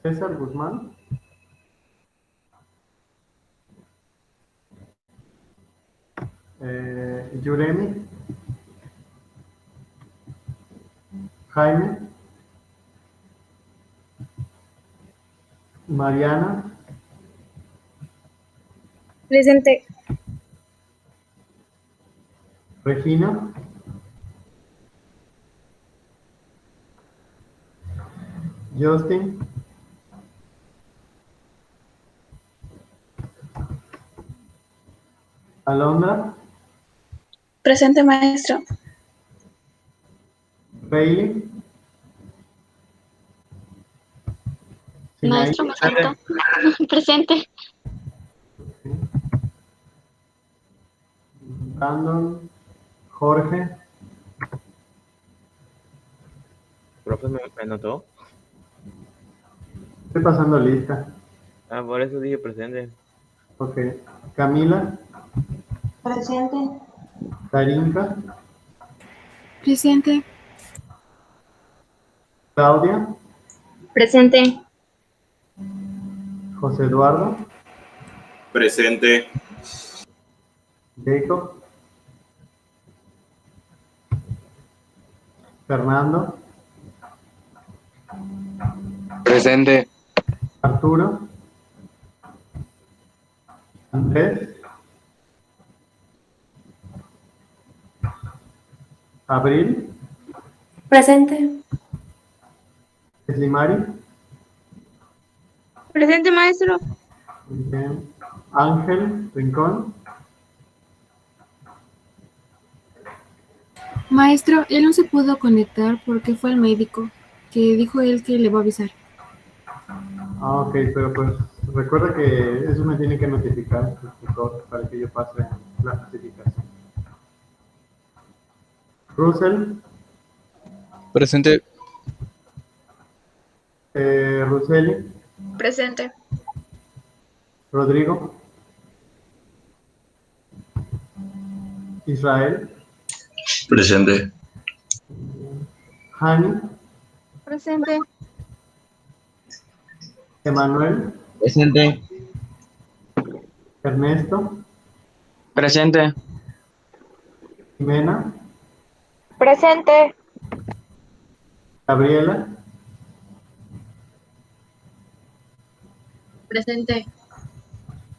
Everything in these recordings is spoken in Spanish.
César Guzmán. Yuremi. Jaime. Mariana. Presente. Regina. Justin. Alondra. Presente, maestro. Bailey. Sinaí. Maestro, me faltó. Presente. Brandon. Jorge. Profe, ¿me notó? Estoy pasando lista. Ah, por eso dije presente. Ok. Camila. Presente. Darinka. Presente. Claudia. Presente. José Eduardo. Presente. Jacob. Fernando. Presente. Arturo. Andrés. Abril. Presente. Slimari. Presente, maestro. Muy bien. Ángel Rincón. Maestro, él no se pudo conectar porque fue al médico, que dijo él que le va a avisar. Ah, ok, pero pues recuerda que eso me tiene que notificar el tutor para que yo pase la notificación. Russell. Presente. Ruseli. Presente. Rodrigo. Israel. Presente. Hani. Presente. Emanuel. Presente. Ernesto. Presente. Jimena. Presente. Gabriela. Presente.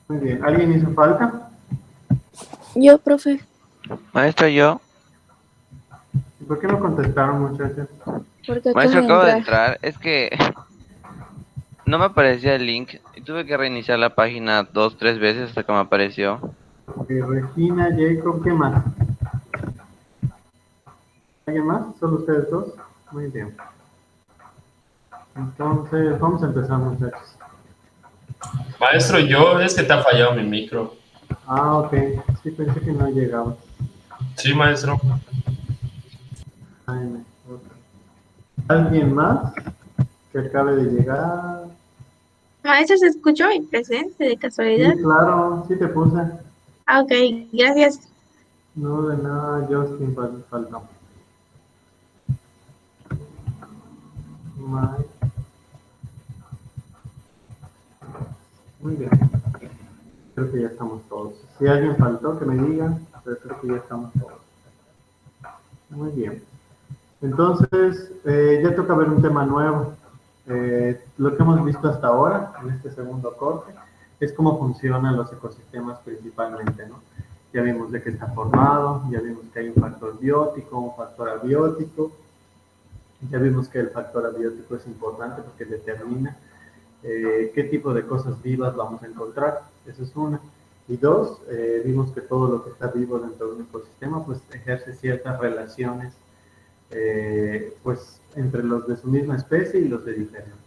Muy bien. ¿Alguien hizo falta? Yo, profe. Maestro, yo. ¿Por qué no contestaron, muchachos? Porque Maestro, acabo acabo de de entrar. entrar. Es que no me aparecía el link y tuve que reiniciar la página 2, 3 veces hasta que me apareció. Ok, Regina, Jacob, ¿qué más? ¿Alguien más? ¿Solo ustedes dos? Muy bien. Entonces, vamos a empezar, muchachos. Maestro, yo es que te ha fallado mi micro. Ah, ok. Sí, pensé que no llegaba. Sí, maestro. Ay, ok. ¿Alguien más que acabe de llegar? Maestro, ¿se escuchó mi presente de casualidad? Sí, claro, sí te puse. Ah, ok, gracias. No, de nada, Justin faltó. Mike. Muy bien. Creo que ya estamos todos. Si alguien faltó, que me diga, pero creo que ya estamos todos. Muy bien. Entonces, ya toca ver un tema nuevo. Lo que hemos visto hasta ahora, en este segundo corte, es cómo funcionan los ecosistemas principalmente, ¿no? Ya vimos de qué está formado, ya vimos que hay un factor biótico, un factor abiótico, ya vimos que el factor abiótico es importante porque determina qué tipo de cosas vivas vamos a encontrar, eso es una. Y dos, vimos que todo lo que está vivo dentro de un ecosistema pues ejerce ciertas relaciones pues entre los de su misma especie y los de diferentes.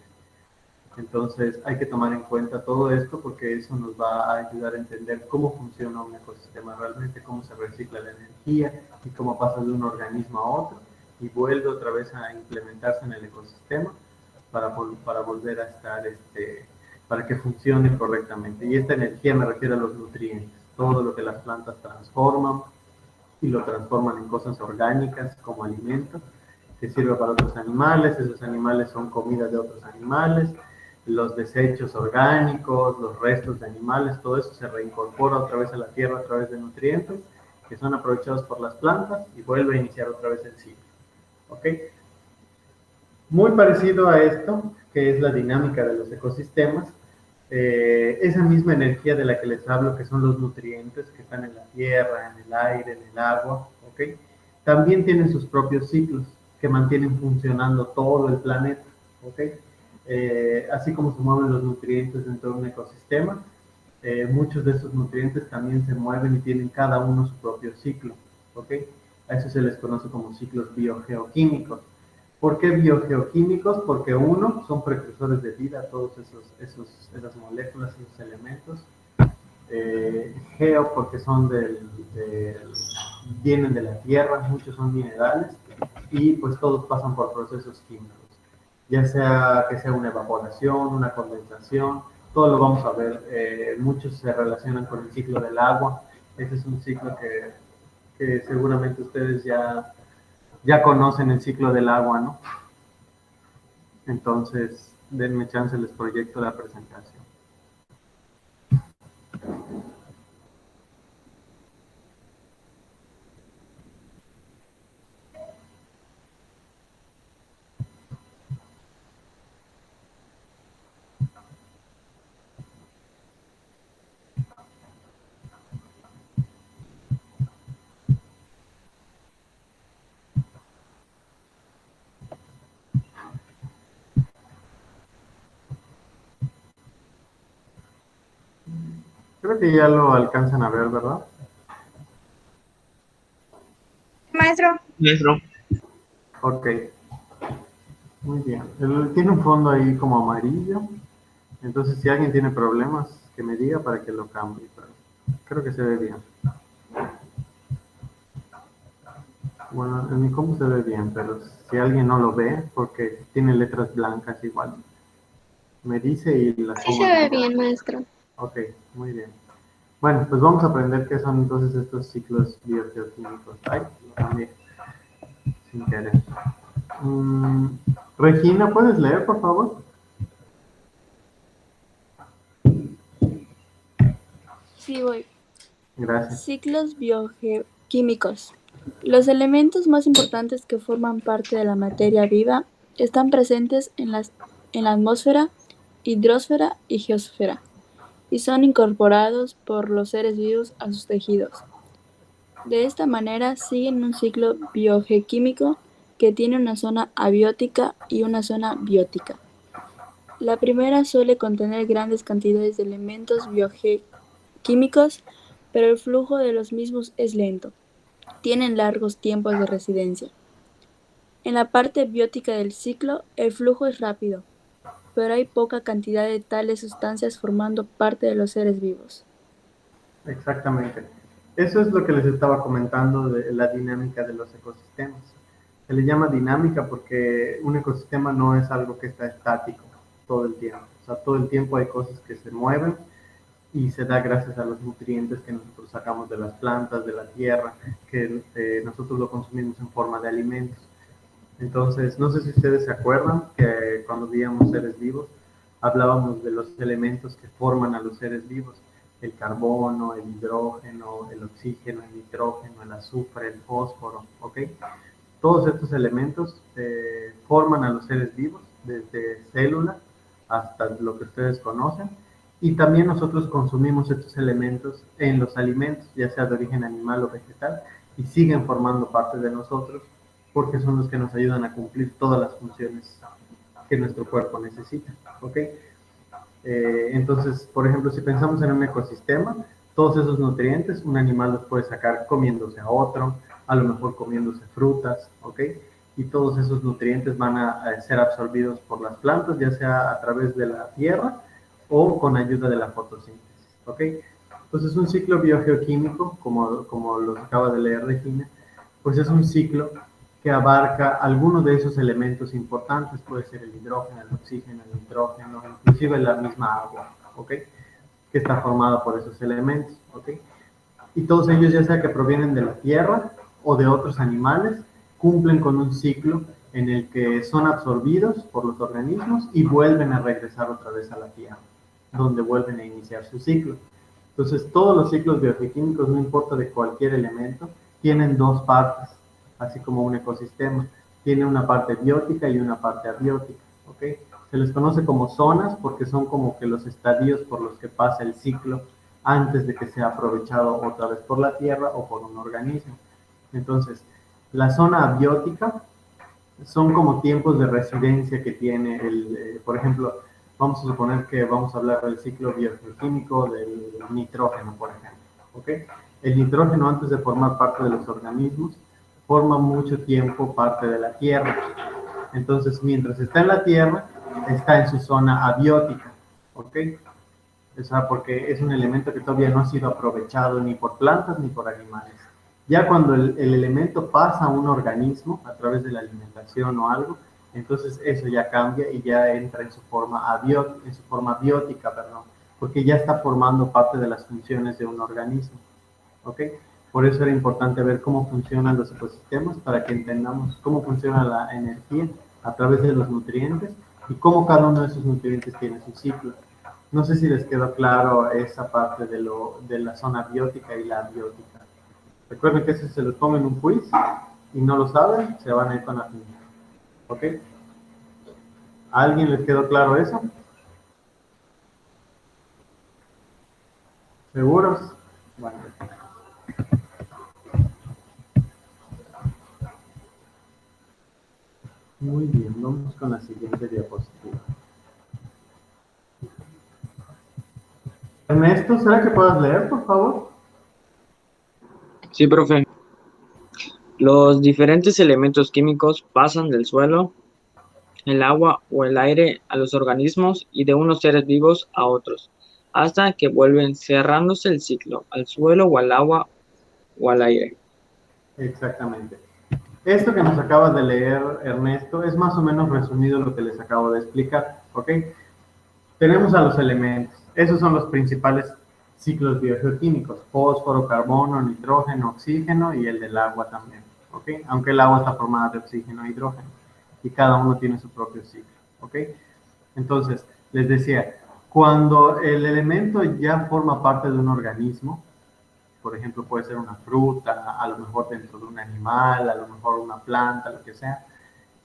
Entonces hay que tomar en cuenta todo esto porque eso nos va a ayudar a entender cómo funciona un ecosistema realmente, cómo se recicla la energía y cómo pasa de un organismo a otro y vuelve otra vez a implementarse en el ecosistema para volver a estar, para que funcione correctamente. Y esta energía me refiero a los nutrientes, todo lo que las plantas transforman y lo transforman en cosas orgánicas como alimento que sirve para otros animales, esos animales son comida de otros animales, los desechos orgánicos, los restos de animales, todo eso se reincorpora otra vez a la tierra a través de nutrientes que son aprovechados por las plantas y vuelve a iniciar otra vez el ciclo. ¿Ok? Muy parecido a esto, que es la dinámica de los ecosistemas, esa misma energía de la que les hablo, que son los nutrientes que están en la tierra, en el aire, en el agua, ¿ok? También tienen sus propios ciclos que mantienen funcionando todo el planeta, ¿ok? Así como se mueven los nutrientes dentro de un ecosistema, muchos de esos nutrientes también se mueven y tienen cada uno su propio ciclo, ¿ok? A eso se les conoce como ciclos biogeoquímicos. ¿Por qué biogeoquímicos? Porque uno, son precursores de vida, todos esas moléculas, esos elementos. Geo, porque son vienen de la tierra, muchos son minerales, y pues todos pasan por procesos químicos. Ya sea que sea una evaporación, una condensación, todo lo vamos a ver. Muchos se relacionan con el ciclo del agua. Ese es un ciclo que seguramente ustedes ya conocen, el ciclo del agua, ¿no? Entonces, denme chance, les proyecto la presentación. Creo que ya lo alcanzan a ver, ¿verdad? Maestro. Maestro. Ok. Muy bien. Tiene un fondo ahí como amarillo. Entonces, si alguien tiene problemas, que me diga para que lo cambie. Pero creo que se ve bien. Bueno, en mi compu se ve bien, pero si alguien no lo ve, porque tiene letras blancas igual, me dice y las Sí se ve bien, maestro. Ok, muy bien. Bueno, pues vamos a aprender qué son entonces estos ciclos biogeoquímicos. Ay, lo cambié sin querer. Regina, ¿puedes leer, por favor? Sí, voy. Gracias. Ciclos biogeoquímicos. Los elementos más importantes que forman parte de la materia viva están presentes en la atmósfera, hidrosfera y geosfera, y son incorporados por los seres vivos a sus tejidos. De esta manera siguen un ciclo biogeoquímico que tiene una zona abiótica y una zona biótica. La primera suele contener grandes cantidades de elementos biogeoquímicos, pero el flujo de los mismos es lento. Tienen largos tiempos de residencia. En la parte biótica del ciclo, el flujo es rápido, pero hay poca cantidad de tales sustancias formando parte de los seres vivos. Exactamente. Eso es lo que les estaba comentando de la dinámica de los ecosistemas. Se le llama dinámica porque un ecosistema no es algo que está estático todo el tiempo. O sea, todo el tiempo hay cosas que se mueven y se da gracias a los nutrientes que nosotros sacamos de las plantas, de la tierra, que nosotros lo consumimos en forma de alimentos. Entonces, no sé si ustedes se acuerdan que cuando veíamos seres vivos, hablábamos de los elementos que forman a los seres vivos: el carbono, el hidrógeno, el oxígeno, el nitrógeno, el azufre, el fósforo, ¿ok? Todos estos elementos forman a los seres vivos, desde células hasta lo que ustedes conocen, y también nosotros consumimos estos elementos en los alimentos, ya sea de origen animal o vegetal, y siguen formando parte de nosotros porque son los que nos ayudan a cumplir todas las funciones que nuestro cuerpo necesita, ¿ok? Entonces, por ejemplo, si pensamos en un ecosistema, todos esos nutrientes, un animal los puede sacar comiéndose a otro, a lo mejor comiéndose frutas, ¿ok? Y todos esos nutrientes van a ser absorbidos por las plantas, ya sea a través de la tierra o con ayuda de la fotosíntesis, ¿ok? Entonces, un ciclo biogeoquímico, como lo acaba de leer Regina, pues es un ciclo que abarca algunos de esos elementos importantes, puede ser el hidrógeno, el oxígeno, el nitrógeno, inclusive la misma agua, ¿ok? Que está formada por esos elementos, ¿ok? Y todos ellos, ya sea que provienen de la tierra o de otros animales, cumplen con un ciclo en el que son absorbidos por los organismos y vuelven a regresar otra vez a la Tierra, donde vuelven a iniciar su ciclo. Entonces, todos los ciclos biogeoquímicos, no importa de cualquier elemento, tienen dos partes, así como un ecosistema. Tiene una parte biótica y una parte abiótica, ¿ok? Se les conoce como zonas porque son como que los estadios por los que pasa el ciclo antes de que sea aprovechado otra vez por la Tierra o por un organismo. Entonces, la zona abiótica son como tiempos de residencia que tiene por ejemplo, vamos a suponer que vamos a hablar del ciclo biogeoquímico del nitrógeno, por ejemplo, ¿ok? El nitrógeno, antes de formar parte de los organismos, forma mucho tiempo parte de la Tierra. Entonces, mientras está en la Tierra, está en su zona abiótica, ¿ok? O sea, porque es un elemento que todavía no ha sido aprovechado ni por plantas ni por animales. Ya cuando el elemento pasa a un organismo a través de la alimentación o algo, entonces eso ya cambia y ya entra en su forma biótica, porque ya está formando parte de las funciones de un organismo, ¿ok? Por eso era importante ver cómo funcionan los ecosistemas para que entendamos cómo funciona la energía a través de los nutrientes y cómo cada uno de esos nutrientes tiene su ciclo. No sé si les quedó claro esa parte de la zona biótica y la abiótica. Recuerden que si se los pongo en un quiz y no lo saben, se van a ir con la finta. ¿Ok? ¿A alguien les quedó claro eso? ¿Seguros? Bueno. Muy bien, vamos con la siguiente diapositiva. Ernesto, ¿será que puedas leer, por favor? Sí, profe. Los diferentes elementos químicos pasan del suelo, el agua o el aire a los organismos y de unos seres vivos a otros, hasta que vuelven cerrándose el ciclo al suelo o al agua o al aire. Exactamente. Esto que nos acaba de leer Ernesto es más o menos resumido lo que les acabo de explicar, ¿ok? Tenemos a los elementos. Esos son los principales ciclos biogeoquímicos: fósforo, carbono, nitrógeno, oxígeno y el del agua también, ¿ok? Aunque el agua está formada de oxígeno e hidrógeno y cada uno tiene su propio ciclo, ¿ok? Entonces, les decía, cuando el elemento ya forma parte de un organismo, por ejemplo, puede ser una fruta, a lo mejor dentro de un animal, a lo mejor una planta, lo que sea,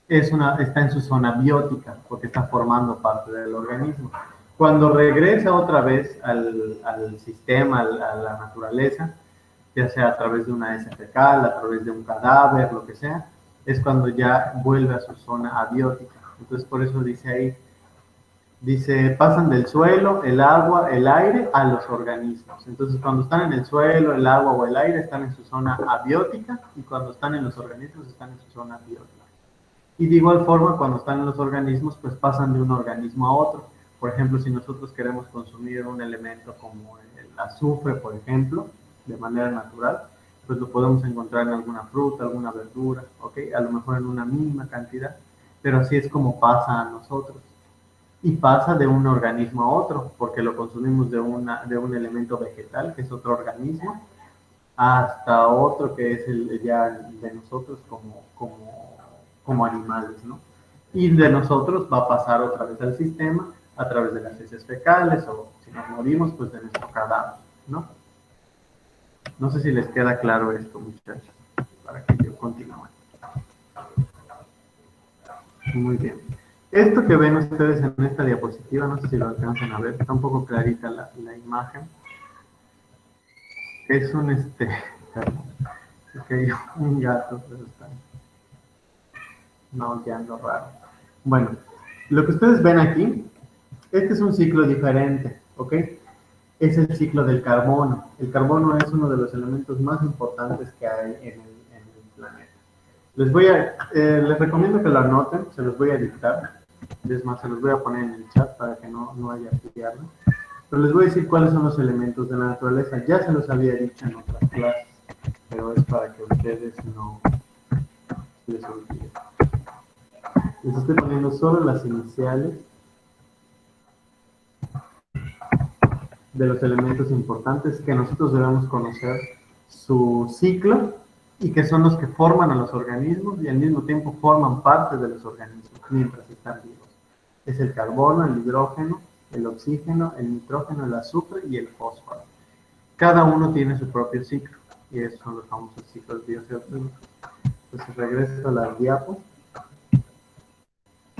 está en su zona biótica porque está formando parte del organismo. Cuando regresa otra vez al sistema, a la naturaleza, ya sea a través de una heces fecal, a través de un cadáver, lo que sea, es cuando ya vuelve a su zona abiótica. Entonces, por eso dice ahí, dice, pasan del suelo, el agua, el aire a los organismos. Entonces, cuando están en el suelo, el agua o el aire, están en su zona abiótica, y cuando están en los organismos, están en su zona biótica. Y de igual forma, cuando están en los organismos, pues pasan de un organismo a otro. Por ejemplo, si nosotros queremos consumir un elemento como el azufre, por ejemplo, de manera natural, pues lo podemos encontrar en alguna fruta, alguna verdura, ¿ok? A lo mejor en una mínima cantidad, pero así es como pasa a nosotros. Y pasa de un organismo a otro, porque lo consumimos de un elemento vegetal, que es otro organismo, hasta otro que es ya de nosotros como animales, ¿no? Y de nosotros va a pasar otra vez al sistema a través de las heces fecales, o si nos morimos, pues de nuestro cadáver, ¿no? No sé si les queda claro esto, muchachos, para que yo continúe. Muy bien. Esto que ven ustedes en esta diapositiva, no sé si lo alcanzan a ver, está un poco clarita la imagen. Es un gato, pero está maullando raro. Bueno, lo que ustedes ven aquí, este es un ciclo diferente, ¿ok? Es el ciclo del carbono. El carbono es uno de los elementos más importantes que hay en el planeta. Les recomiendo que lo anoten, se los voy a dictar. Es más, se los voy a poner en el chat para que no haya pierde. Pero les voy a decir cuáles son los elementos de la naturaleza. Ya se los había dicho en otras clases, pero es para que ustedes no les olviden. Les estoy poniendo solo las iniciales de los elementos importantes que nosotros debemos conocer su ciclo y que son los que forman a los organismos y al mismo tiempo forman parte de los organismos mientras están vivos. Es el carbono, el hidrógeno, el oxígeno, el nitrógeno, el azufre y el fósforo. Cada uno tiene su propio ciclo y esos son los famosos ciclos biogeoquímicos. Entonces regreso a la diapo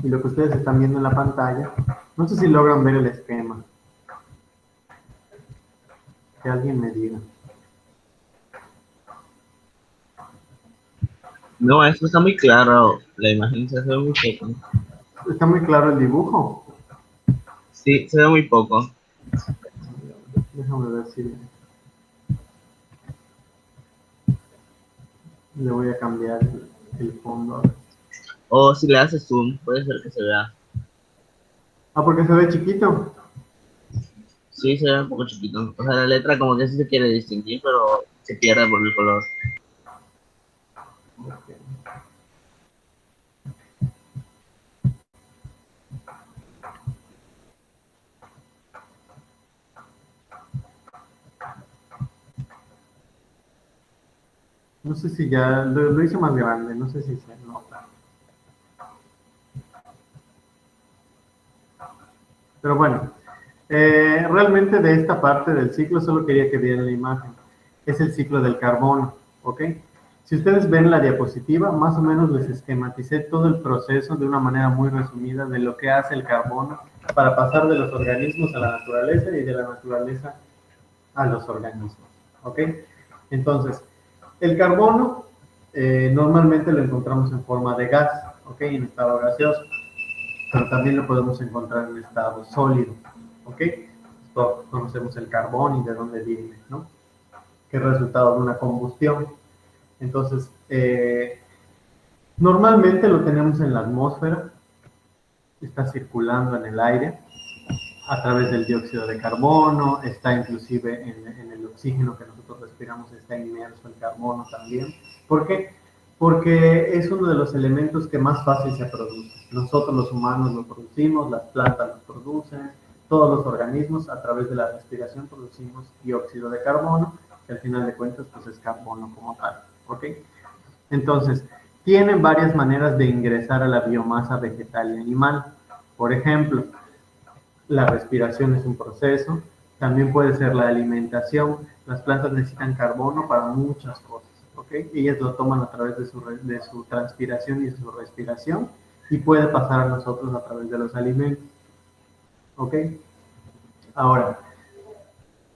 y lo que ustedes están viendo en la pantalla, no sé si logran ver el esquema. Que alguien me diga. No, esto está muy claro. La imagen se ve muy poco. ¿Está muy claro el dibujo? Sí, se ve muy poco. Déjame ver si le voy a cambiar el fondo. O si le haces zoom, puede ser que se vea. Ah, porque se ve chiquito. Sí, se ve un poco chiquito. O sea, la letra como que sí se quiere distinguir, pero se pierde por el color. Okay. No sé si ya lo hice más grande, no sé si se nota. Pero bueno, realmente de esta parte del ciclo solo quería que vieran la imagen. Es el ciclo del carbono, ¿ok? Si ustedes ven la diapositiva, más o menos les esquematicé todo el proceso de una manera muy resumida de lo que hace el carbono para pasar de los organismos a la naturaleza y de la naturaleza a los organismos, ¿ok? Entonces, el carbono normalmente lo encontramos en forma de gas, ¿ok? En estado gaseoso, pero también lo podemos encontrar en estado sólido, ¿ok? Todos conocemos el carbón y de dónde viene, ¿no? Que es resultado de una combustión. Entonces, normalmente lo tenemos en la atmósfera, está circulando en el aire a través del dióxido de carbono, está inclusive en el oxígeno que nosotros respiramos, está inmerso el carbono también. ¿Por qué? Porque es uno de los elementos que más fácil se produce. Nosotros los humanos lo producimos, las plantas lo producen, todos los organismos a través de la respiración producimos dióxido de carbono, que al final de cuentas pues es carbono como tal, ¿ok? Entonces, tienen varias maneras de ingresar a la biomasa vegetal y animal. Por ejemplo, la respiración es un proceso, también puede ser la alimentación. Las plantas necesitan carbono para muchas cosas, ¿ok? Ellas lo toman a través de su transpiración y su respiración y puede pasar a nosotros a través de los alimentos, ¿ok? Ahora,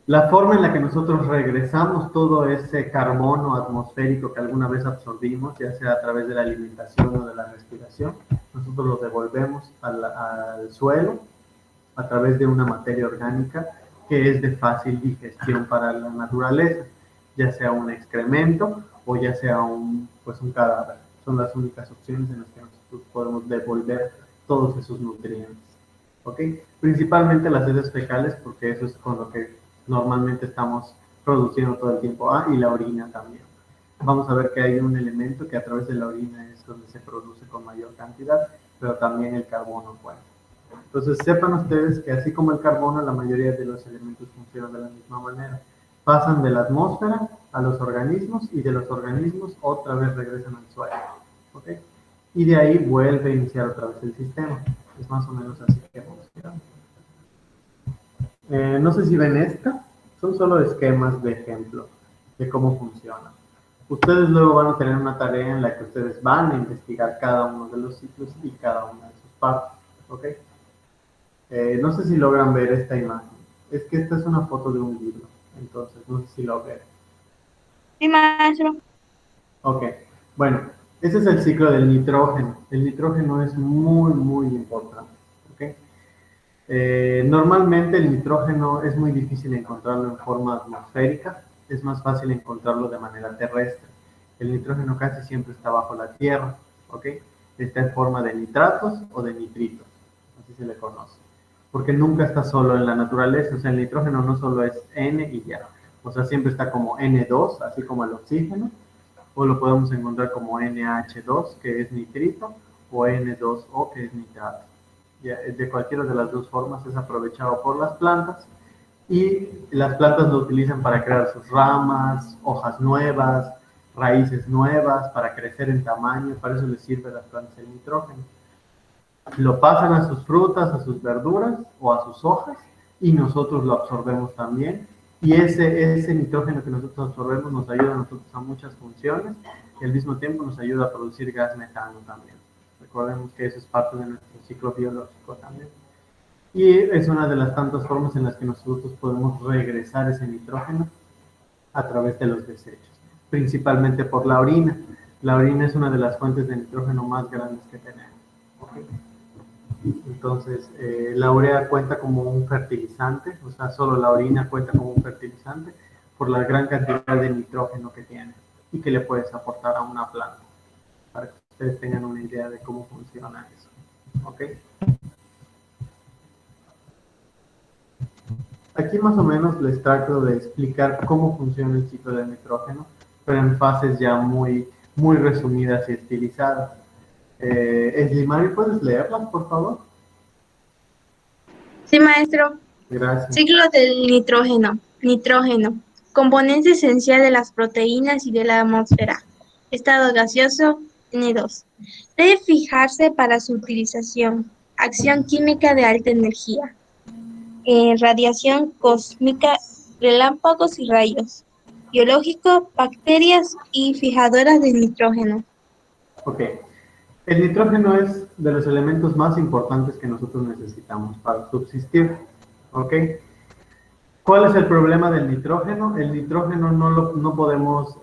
la forma en la que nosotros regresamos todo ese carbono atmosférico que alguna vez absorbimos, ya sea a través de la alimentación o de la respiración, nosotros lo devolvemos al suelo a través de una materia orgánica que es de fácil digestión para la naturaleza, ya sea un excremento o ya sea un cadáver. Son las únicas opciones en las que nosotros podemos devolver todos esos nutrientes, ¿ok? Principalmente las heces fecales, porque eso es con lo que normalmente estamos produciendo todo el tiempo. Ah, y la orina también. Vamos a ver que hay un elemento que a través de la orina es donde se produce con mayor cantidad, pero también el carbono cuenta. Entonces sepan ustedes que así como el carbono, la mayoría de los elementos funcionan de la misma manera. Pasan de la atmósfera a los organismos y de los organismos otra vez regresan al suelo, ¿ok? Y de ahí vuelve a iniciar otra vez el sistema. Es más o menos así que funciona. No sé si ven esta, son solo esquemas de ejemplo de cómo funciona. Ustedes luego van a tener una tarea en la que ustedes van a investigar cada uno de los ciclos y cada una de sus partes, ¿ok? No sé si logran ver esta imagen. Es que esta es una foto de un libro, entonces no sé si lo ven. Sí, maestro. Ok, bueno, ese es el ciclo del nitrógeno. El nitrógeno es muy, muy importante, ¿ok? Normalmente el nitrógeno es muy difícil encontrarlo en forma atmosférica, es más fácil encontrarlo de manera terrestre. El nitrógeno casi siempre está bajo la tierra, ¿ok? Está en forma de nitratos o de nitritos, así se le conoce. Porque nunca está solo en la naturaleza, o sea, el nitrógeno no solo es N y ya, o sea, siempre está como N2, así como el oxígeno, o lo podemos encontrar como NH2, que es nitrito, o N2O, que es nitrato. De cualquiera de las dos formas es aprovechado por las plantas y las plantas lo utilizan para crear sus ramas, hojas nuevas, raíces nuevas, para crecer en tamaño, para eso les sirve a las plantas el nitrógeno. Lo pasan a sus frutas, a sus verduras o a sus hojas y nosotros lo absorbemos también. Y ese nitrógeno que nosotros absorbemos nos ayuda a nosotros a muchas funciones y al mismo tiempo nos ayuda a producir gas metano también. Recordemos que eso es parte de nuestro ciclo biológico también. Y es una de las tantas formas en las que nosotros podemos regresar ese nitrógeno a través de los desechos, principalmente por la orina. La orina es una de las fuentes de nitrógeno más grandes que tenemos. ¿Okay? Entonces, la urea cuenta como un fertilizante, o sea, solo la orina cuenta como un fertilizante por la gran cantidad de nitrógeno que tiene y que le puedes aportar a una planta, para que ustedes tengan una idea de cómo funciona eso. ¿Ok? Aquí más o menos les trato de explicar cómo funciona el ciclo del nitrógeno, pero en fases ya muy resumidas y estilizadas. Eslimari, ¿puedes leerlas, por favor? Sí, maestro. Gracias. Ciclo del nitrógeno. Nitrógeno. Componente esencial de las proteínas y de la atmósfera. Estado gaseoso, N2. Debe fijarse para su utilización. Acción química de alta energía. Radiación cósmica, relámpagos y rayos. Biológico, bacterias y fijadoras de nitrógeno. Ok. El nitrógeno es de los elementos más importantes que nosotros necesitamos para subsistir. ¿Ok? ¿Cuál es el problema del nitrógeno? El nitrógeno no podemos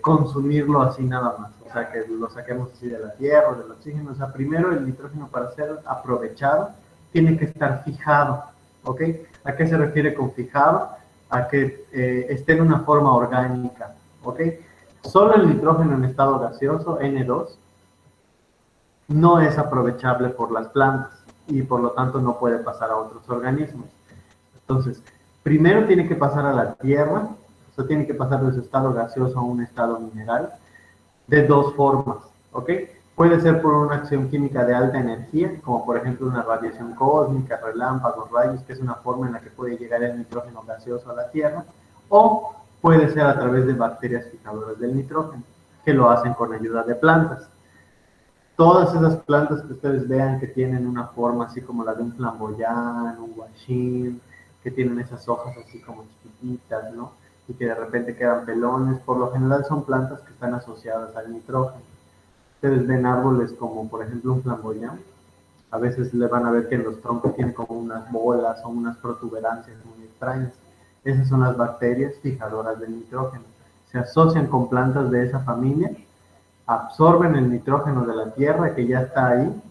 consumirlo así nada más. O sea, que lo saquemos así de la tierra o del oxígeno. O sea, primero el nitrógeno para ser aprovechado tiene que estar fijado. ¿Ok? ¿A qué se refiere con fijado? A que esté en una forma orgánica. ¿Ok? Solo el nitrógeno en estado gaseoso, N2, no es aprovechable por las plantas y por lo tanto no puede pasar a otros organismos. Entonces, primero tiene que pasar a la tierra, o sea, tiene que pasar de su estado gaseoso a un estado mineral, de dos formas, ¿ok? Puede ser por una acción química de alta energía, como por ejemplo una radiación cósmica, relámpagos, rayos, que es una forma en la que puede llegar el nitrógeno gaseoso a la tierra, o puede ser a través de bacterias fijadoras del nitrógeno, que lo hacen con ayuda de plantas. Todas esas plantas que ustedes vean que tienen una forma así como la de un flamboyán, un guachín, que tienen esas hojas así como chiquititas, ¿no? Y que de repente quedan pelones, por lo general son plantas que están asociadas al nitrógeno. Ustedes ven árboles como por ejemplo un flamboyán, a veces le van a ver que en los troncos tienen como unas bolas o unas protuberancias muy extrañas. Esas son las bacterias fijadoras del nitrógeno. Se asocian con plantas de esa familia, absorben el nitrógeno de la tierra que ya está ahí,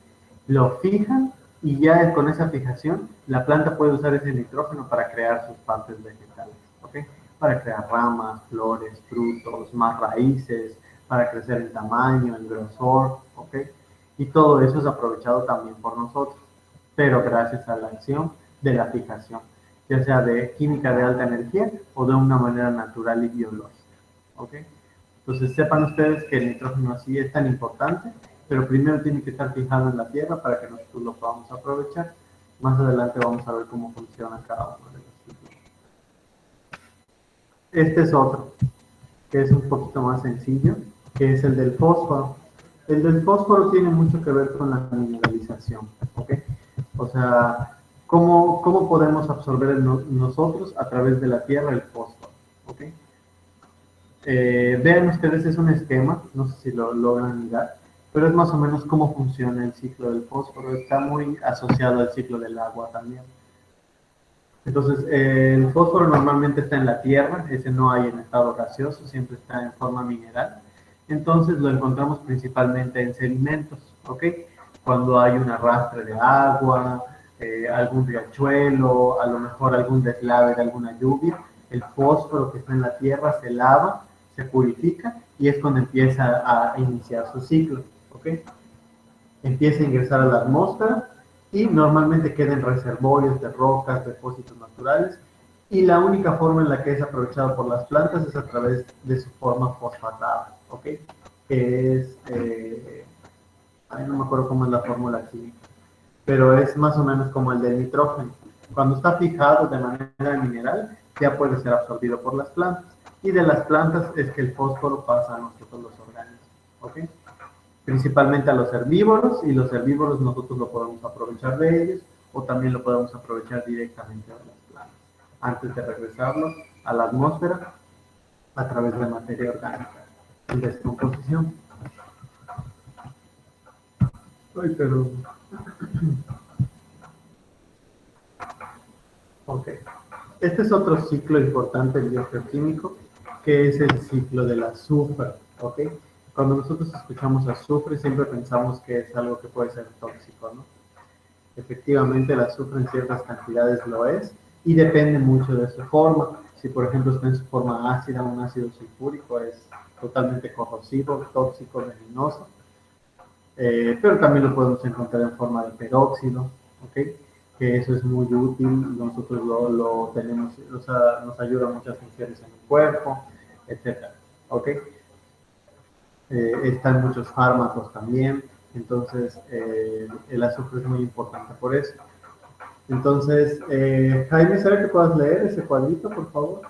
lo fijan y ya con esa fijación la planta puede usar ese nitrógeno para crear sus partes vegetales, ¿ok? Para crear ramas, flores, frutos, más raíces, para crecer en tamaño, en grosor, ¿ok? Y todo eso es aprovechado también por nosotros, pero gracias a la acción de la fijación, ya sea de química de alta energía o de una manera natural y biológica, ¿ok? Entonces sepan ustedes que el nitrógeno así es tan importante, pero primero tiene que estar fijado en la tierra para que nosotros lo podamos aprovechar. Más adelante vamos a ver cómo funciona cada uno de los ciclos. Este es otro, que es un poquito más sencillo, que es el del fósforo. El del fósforo tiene mucho que ver con la mineralización, ¿ok? O sea, ¿cómo podemos absorber nosotros a través de la tierra el fósforo? ¿Ok? Vean ustedes, es un esquema, no sé si lo logran mirar, pero es más o menos cómo funciona el ciclo del fósforo. Está muy asociado al ciclo del agua también. Entonces, el fósforo normalmente está en la tierra, ese no hay en estado gaseoso, siempre está en forma mineral. Entonces, lo encontramos principalmente en sedimentos, ¿ok? Cuando hay un arrastre de agua, algún riachuelo, a lo mejor algún deslave de alguna lluvia, el fósforo que está en la tierra se lava, se purifica y es cuando empieza a iniciar su ciclo, ¿ok? Empieza a ingresar a la atmósfera y normalmente queda en reservorios de rocas, depósitos naturales, y la única forma en la que es aprovechado por las plantas es a través de su forma fosfatada, ¿ok? Que es, no me acuerdo cómo es la fórmula química, pero es más o menos como el del nitrógeno. Cuando está fijado de manera mineral, ya puede ser absorbido por las plantas. y de las plantas es que el fósforo pasa a nosotros los organismos, ¿ok? Principalmente a los herbívoros, y los herbívoros nosotros lo podemos aprovechar de ellos o también lo podemos aprovechar directamente de las plantas, antes de regresarlo a la atmósfera a través de materia orgánica en descomposición. Ay, pero... Ok. Este es otro ciclo importante biogeoquímico, que es el ciclo del azufre, ¿ok? Cuando nosotros escuchamos azufre, siempre pensamos que es algo que puede ser tóxico, ¿no? Efectivamente, el azufre en ciertas cantidades lo es, y depende mucho de su forma. Si, por ejemplo, está en su forma ácida, un ácido sulfúrico, es totalmente corrosivo, tóxico, venenoso. Pero también lo podemos encontrar en forma de peróxido, ¿ok? Que eso es muy útil, nosotros lo tenemos, o sea, nos ayuda a muchas funciones en el cuerpo, etcétera, ¿ok? Están muchos fármacos también, entonces el azufre es muy importante por eso. Entonces, Jaime, ¿será que puedas leer ese cuadrito, por favor?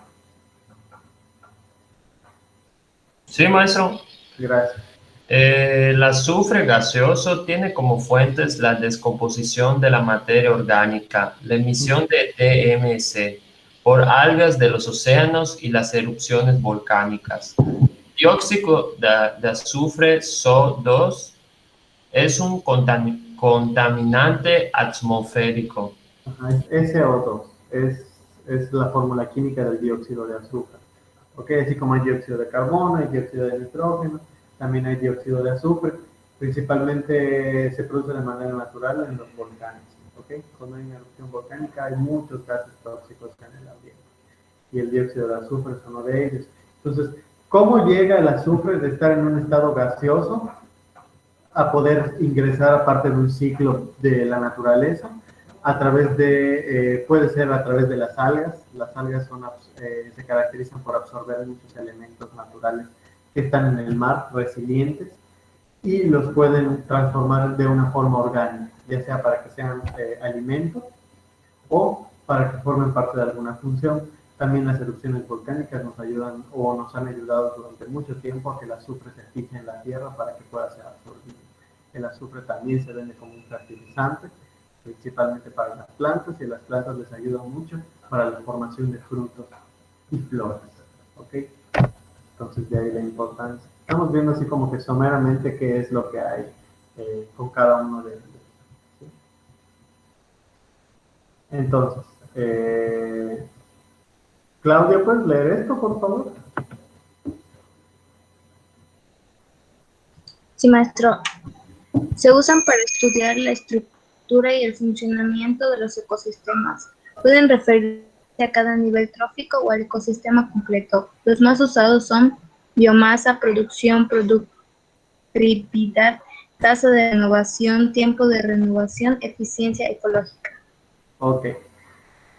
Sí, maestro. Gracias. El azufre gaseoso tiene como fuentes la descomposición de la materia orgánica, la emisión de DMC por algas de los océanos y las erupciones volcánicas. Dióxido de azufre SO2 es un contaminante atmosférico. Ajá, es SO2, es la fórmula química del dióxido de azufre. ¿Ok? Así como hay dióxido de carbono, hay dióxido de nitrógeno, también hay dióxido de azufre. Principalmente se produce de manera natural en los volcanes. ¿Ok? Cuando hay una erupción volcánica hay muchos gases tóxicos en el ambiente. Y el dióxido de azufre es uno de ellos. Entonces, ¿cómo llega el azufre de estar en un estado gaseoso a poder ingresar a parte de un ciclo de la naturaleza? A través de, puede ser a través de las algas. Las algas se caracterizan por absorber muchos elementos naturales que están en el mar, resilientes, y los pueden transformar de una forma orgánica, ya sea para que sean alimentos o para que formen parte de alguna función. También las erupciones volcánicas nos ayudan o nos han ayudado durante mucho tiempo a que el azufre se fije en la tierra para que pueda ser absorbido. El azufre también se vende como un fertilizante, principalmente para las plantas, y las plantas les ayuda mucho para la formación de frutos y flores, ¿ok? Entonces de ahí la importancia. Estamos viendo así como que someramente qué es lo que hay con cada uno de ellos, ¿sí? Entonces, Claudia, ¿puedes leer esto, por favor? Sí, maestro. Se usan para estudiar la estructura y el funcionamiento de los ecosistemas. Pueden referirse a cada nivel trófico o al ecosistema completo. Los más usados son biomasa, producción, productividad, tasa de renovación, tiempo de renovación, eficiencia ecológica. Ok.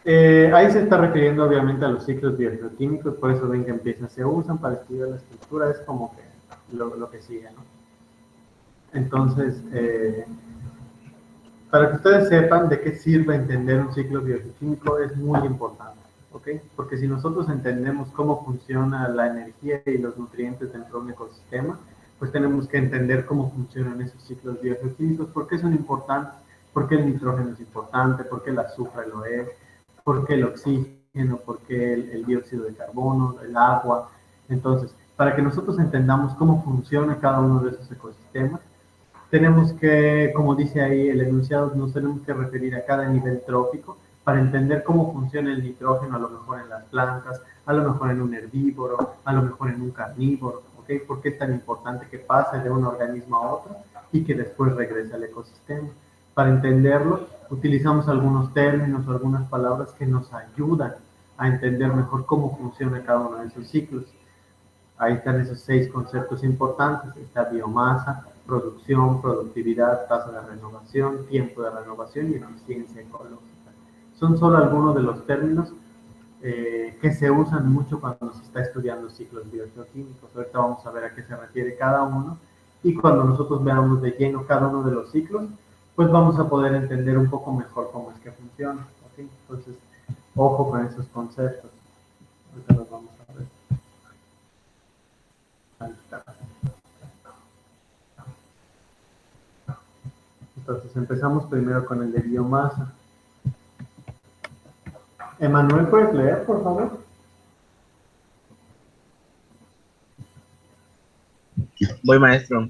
Ahí se está refiriendo obviamente a los ciclos biogeoquímicos, por eso ven que se usan para estudiar la estructura, es como que lo que sigue, ¿no? Entonces, para que ustedes sepan de qué sirve entender un ciclo biogeoquímico es muy importante, ¿ok? Porque si nosotros entendemos cómo funciona la energía y los nutrientes dentro de un ecosistema, pues tenemos que entender cómo funcionan esos ciclos biogeoquímicos, por qué son importantes, por qué el nitrógeno es importante, por qué el azufre lo es, por qué el oxígeno, por qué el dióxido de carbono, el agua. Entonces, para que nosotros entendamos cómo funciona cada uno de esos ecosistemas, tenemos que, como dice ahí el enunciado, nos tenemos que referir a cada nivel trófico para entender cómo funciona el nitrógeno, a lo mejor en las plantas, a lo mejor en un herbívoro, a lo mejor en un carnívoro, ¿ok? ¿Por qué es tan importante que pase de un organismo a otro y que después regrese al ecosistema? Para entenderlo, utilizamos algunos términos o algunas palabras que nos ayudan a entender mejor cómo funciona cada uno de esos ciclos. Ahí están esos 6 conceptos importantes. Está biomasa, producción, productividad, tasa de renovación, tiempo de renovación y eficiencia ecológica. Son solo algunos de los términos que se usan mucho cuando se está estudiando ciclos biogeoquímicos. Ahorita vamos a ver a qué se refiere cada uno, y cuando nosotros veamos de lleno cada uno de los ciclos, pues vamos a poder entender un poco mejor cómo es que funciona, ¿ok? Entonces, ojo con esos conceptos. Ahorita los vamos a ver. Ahí está. Entonces empezamos primero con el de biomasa. Emanuel, ¿puedes leer, por favor? Voy, maestro.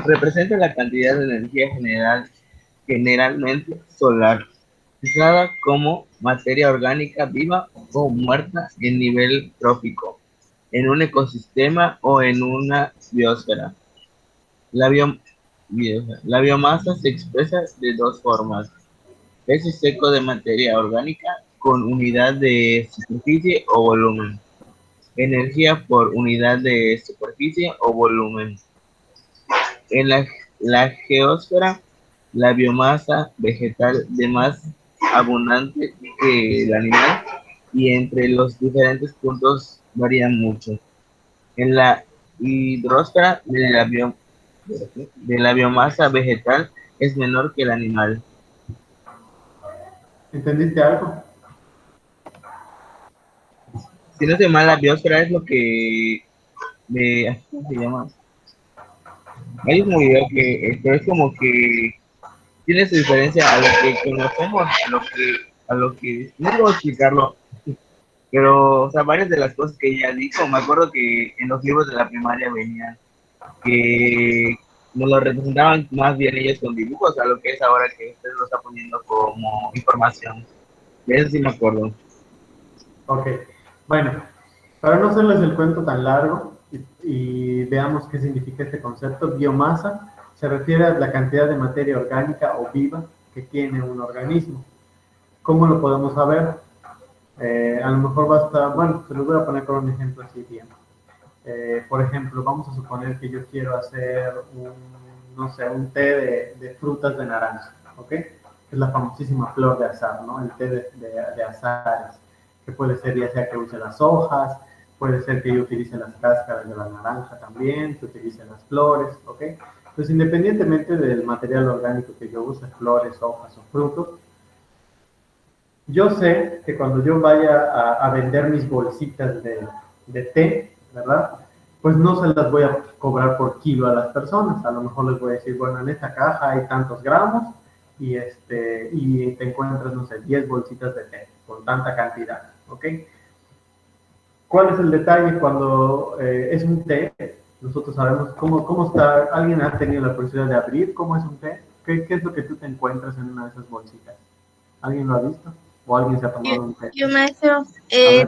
Representa la cantidad de energía generalmente solar, usada como materia orgánica viva o muerta en nivel trófico, en un ecosistema o en una biosfera. La, la biomasa se expresa de dos formas: peso seco de materia orgánica con unidad de superficie o volumen, energía por unidad de superficie o volumen. En la geósfera, la biomasa vegetal es más abundante que el animal y entre los diferentes puntos varían mucho. En la hidrosfera de la biomasa vegetal es menor que el animal. ¿Entendiste algo? Si no estoy mal, la biosfera es lo que ¿cómo se llama? Hay un video que pero es como que tiene su diferencia a lo que conocemos, a lo que, no sé cómo explicarlo, pero, o sea, varias de las cosas que ella dijo, me acuerdo que en los libros de la primaria venían, que nos lo representaban más bien ellos con dibujos, a lo que es ahora que usted lo está poniendo como información. De eso sí me acuerdo. Ok, bueno, para no hacerles el cuento tan largo y veamos qué significa este concepto, biomasa se refiere a la cantidad de materia orgánica o viva que tiene un organismo. ¿Cómo lo podemos saber? A lo mejor basta, bueno, se los voy a poner con un ejemplo así bien. Por ejemplo, vamos a suponer que yo quiero hacer no sé, un té de frutas de naranja, ¿ok? Es la famosísima flor de azar, ¿no? El té de azares, que puede ser ya sea que use las hojas, puede ser que yo utilice las cáscaras de la naranja también, que utilice las flores, ¿ok? Pues independientemente del material orgánico que yo use, flores, hojas o frutos, yo sé que cuando yo vaya a vender mis bolsitas de té, ¿verdad? Pues no se las voy a cobrar por kilo a las personas. A lo mejor les voy a decir, bueno, en esta caja hay tantos gramos y te encuentras, no sé, 10 bolsitas de té con tanta cantidad, ¿ok? ¿Cuál es el detalle cuando es un té? Nosotros sabemos cómo está. ¿Alguien ha tenido la curiosidad de abrir cómo es un té? ¿Qué es lo que tú te encuentras en una de esas bolsitas? ¿Alguien lo ha visto? ¿O alguien se ha tomado un té? Yo, maestro,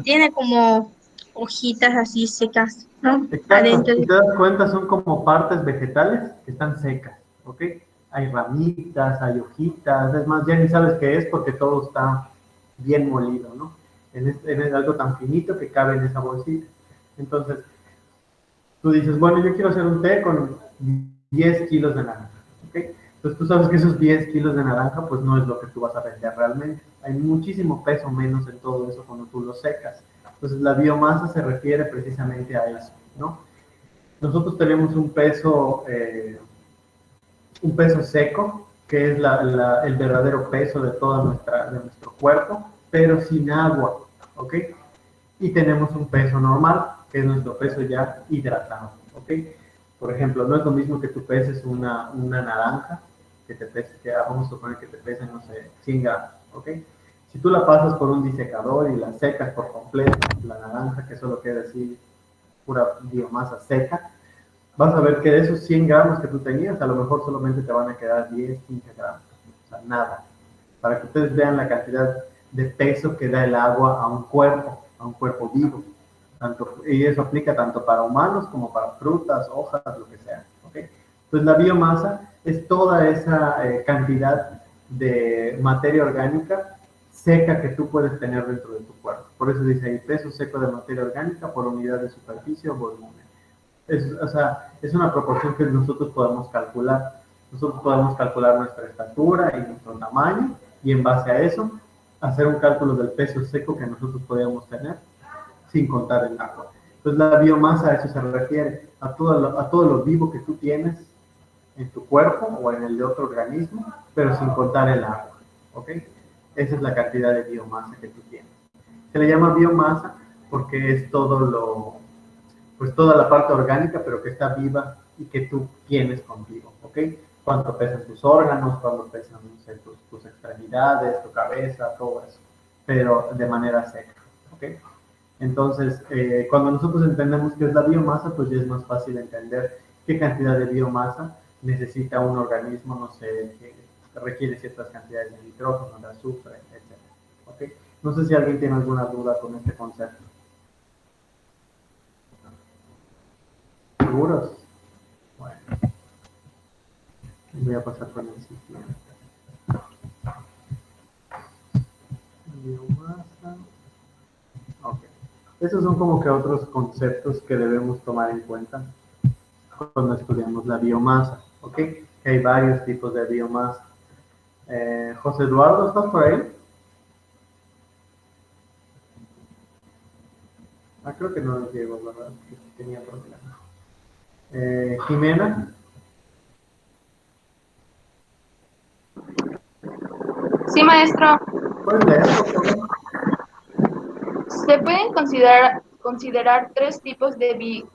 tiene como hojitas así secas, ¿no? Exacto, Adentro. si te das cuenta son como partes vegetales que están secas, ¿ok? Hay ramitas, hay hojitas, es más, ya ni sabes qué es porque todo está bien molido, ¿no? Es algo tan finito que cabe en esa bolsita. Entonces, tú dices, bueno, yo quiero hacer un té con 10 kilos de naranja, ¿ok? Entonces tú sabes que esos 10 kilos de naranja, pues no es lo que tú vas a vender realmente. Hay muchísimo peso menos en todo eso cuando tú lo secas. Entonces la biomasa se refiere precisamente a eso, ¿no? Nosotros tenemos un peso seco, que es el verdadero peso de de nuestro cuerpo, pero sin agua, ¿ok? Y tenemos un peso normal, que es nuestro peso ya hidratado, ¿ok? Por ejemplo, no es lo mismo que tú peses una naranja, que vamos a suponer que te pese, no sé, 100 gramos, ¿ok? Si tú la pasas por un disecador y la secas por completo, la naranja, que solo queda así, pura biomasa seca, vas a ver que de esos 100 gramos que tú tenías, a lo mejor solamente te van a quedar 10, 15 gramos, o sea, nada. Para que ustedes vean la cantidad de peso que da el agua a un cuerpo vivo. Y eso aplica tanto para humanos como para frutas, hojas, lo que sea. ¿Okay? Entonces la biomasa es toda esa cantidad de materia orgánica seca que tú puedes tener dentro de tu cuerpo. Por eso dice ahí peso seco de materia orgánica por unidad de superficie o volumen. Es una proporción que nosotros podemos calcular. Nosotros podemos calcular nuestra estatura y nuestro tamaño y en base a eso hacer un cálculo del peso seco que nosotros podemos tener sin contar el agua. Entonces la biomasa a eso se refiere, a todo lo vivo que tú tienes en tu cuerpo o en el de otro organismo, pero sin contar el agua. ¿Ok? Esa es la cantidad de biomasa que tú tienes. Se le llama biomasa porque es todo pues toda la parte orgánica, pero que está viva y que tú tienes contigo, ¿ok? Cuánto pesan tus órganos, cuánto pesan, no sé, tus extremidades, tu cabeza, todo eso, pero de manera seca, ¿ok? Entonces, cuando nosotros entendemos qué es la biomasa, pues ya es más fácil entender qué cantidad de biomasa necesita un organismo, no sé, que requiere ciertas cantidades de nitrógeno, de azufre, etc. ¿Ok? No sé si alguien tiene alguna duda con este concepto. ¿Seguros? Bueno. Voy a pasar con el siguiente. Biomasa. Ok. Esos son como que otros conceptos que debemos tomar en cuenta cuando estudiamos la biomasa, ¿ok? Que hay varios tipos de biomasa. José Eduardo, ¿estás por ahí? Creo que no llegó, ¿verdad? Tenía problemas. Jimena. Sí, maestro. ¿Puedes leer, por favor? Se pueden considerar tres tipos de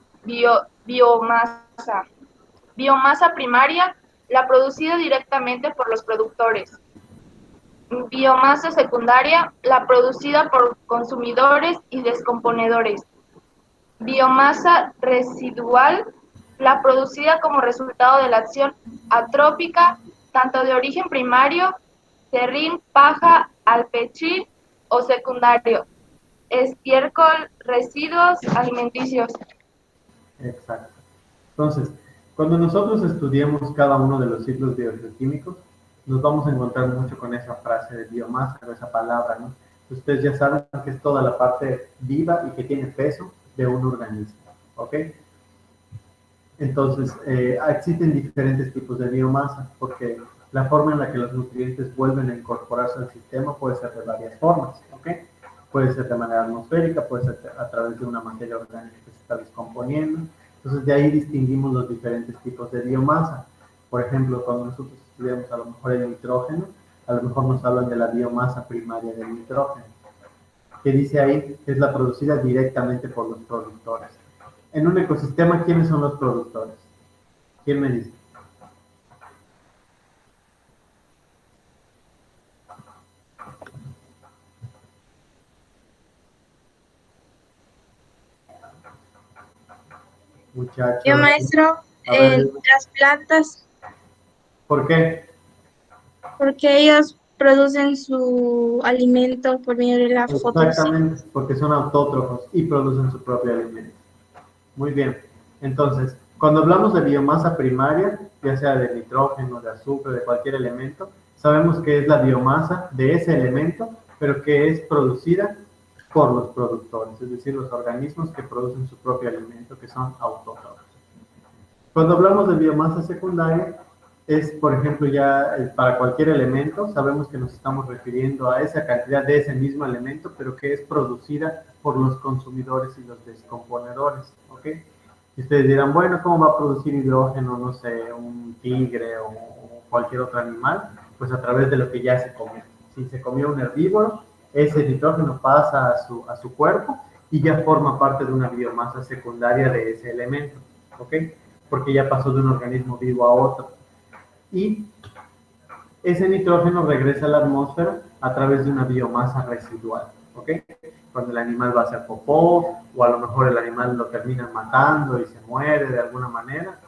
biomasa. Biomasa primaria, la producida directamente por los productores. Biomasa secundaria, la producida por consumidores y descomponedores. Biomasa residual, la producida como resultado de la acción antrópica, tanto de origen primario, serrín, paja, alpechín o secundario, estiércol, residuos alimenticios. Exacto. Entonces, cuando nosotros estudiamos cada uno de los ciclos biogeoquímicos, nos vamos a encontrar mucho con esa frase de biomasa, con esa palabra, ¿no? Ustedes ya saben que es toda la parte viva y que tiene peso de un organismo, ¿ok? Entonces, existen diferentes tipos de biomasa, porque la forma en la que los nutrientes vuelven a incorporarse al sistema puede ser de varias formas, ¿ok? Puede ser de manera atmosférica, puede ser a través de una materia orgánica que se está descomponiendo. Entonces, de ahí distinguimos los diferentes tipos de biomasa. Por ejemplo, cuando nosotros estudiamos a lo mejor el nitrógeno, a lo mejor nos hablan de la biomasa primaria del nitrógeno, que dice ahí que es la producida directamente por los productores. En un ecosistema, ¿quiénes son los productores? ¿Quién me dice? Muchachos. Yo, maestro, las plantas. ¿Por qué? Porque ellos producen su alimento por medio de la fotosíntesis. Exactamente, porque son autótrofos y producen su propio alimento. Muy bien. Entonces, cuando hablamos de biomasa primaria, ya sea de nitrógeno, de azufre, de cualquier elemento, sabemos que es la biomasa de ese elemento, pero que es producida por los productores, es decir, los organismos que producen su propio alimento, que son autótrofos. Cuando hablamos de biomasa secundaria, es, por ejemplo, ya para cualquier elemento, sabemos que nos estamos refiriendo a esa cantidad de ese mismo elemento, pero que es producida por los consumidores y los descomponedores, ¿ok? Y ustedes dirán, bueno, ¿cómo va a producir hidrógeno, no sé, un tigre o cualquier otro animal? Pues a través de lo que ya se comió. Si se comió un herbívoro, ese nitrógeno pasa a su cuerpo y ya forma parte de una biomasa secundaria de ese elemento, ¿ok? Porque ya pasó de un organismo vivo a otro. Y ese nitrógeno regresa a la atmósfera a través de una biomasa residual, ¿ok? Cuando el animal va a hacer popó, o a lo mejor el animal lo terminan matando y se muere de alguna manera,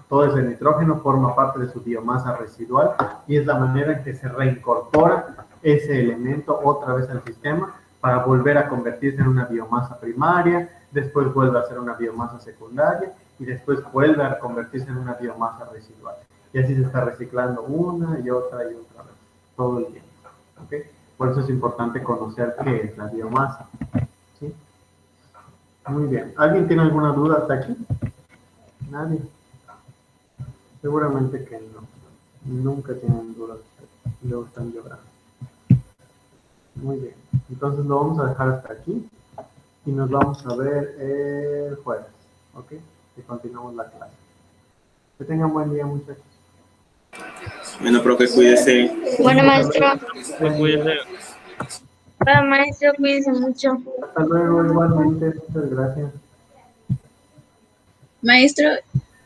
todo ese nitrógeno forma parte de su biomasa residual y es la manera en que se reincorpora ese elemento otra vez al sistema para volver a convertirse en una biomasa primaria, después vuelve a ser una biomasa secundaria y después vuelve a convertirse en una biomasa residual. Y así se está reciclando una y otra vez, todo el tiempo, ¿ok? Por eso es importante conocer qué es la biomasa, ¿sí? Muy bien. ¿Alguien tiene alguna duda hasta aquí? ¿Nadie? Seguramente que no. Nunca tienen dudas. Luego están llorando. Muy bien. Entonces lo vamos a dejar hasta aquí y nos vamos a ver el jueves, ¿ok? Y continuamos la clase. Que tengan buen día, muchachos. Bueno, profe, cuídese. Bueno, maestro. Cuídese. Bueno, maestro, cuídense mucho. Hasta luego, igualmente. Muchas gracias. Maestro,